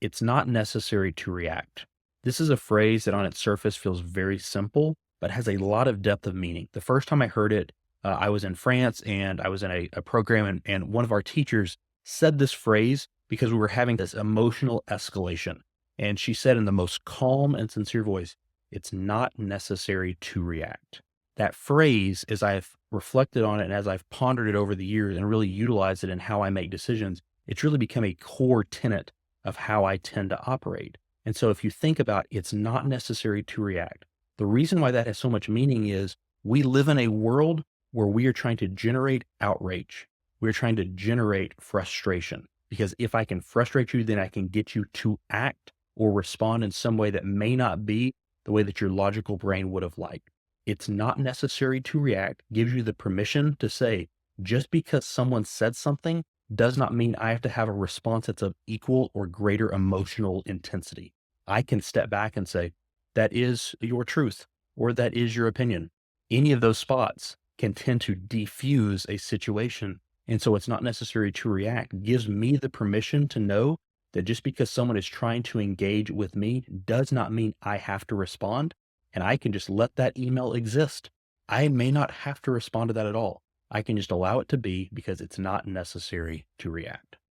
It's not necessary to react. This is a phrase that on its surface feels very simple, but has a lot of depth of meaning. The first time I heard it, I was in France and I was in a program, and one of our teachers said this phrase because we were having this emotional escalation. And she said in the most calm and sincere voice, it's not necessary to react. That phrase, as I've reflected on it and as I've pondered it over the years and really utilized it in how I make decisions, it's really become a core tenet of how I tend to operate. And so if you think about it's not necessary to react, the reason why that has so much meaning is we live in a world where we are trying to generate outrage. We're trying to generate frustration because if I can frustrate you, then I can get you to act or respond in some way that may not be the way that your logical brain would have liked. It's not necessary to react gives you the permission to say, just because someone said something does not mean I have to have a response that's of equal or greater emotional intensity. I can step back and say, that is your truth, or that is your opinion. Any of those spots can tend to defuse a situation. And so it's not necessary to react. Gives me the permission to know that just because someone is trying to engage with me does not mean I have to respond. And I can just let that email exist. I may not have to respond to that at all. I can just allow it to be because it's not necessary to react.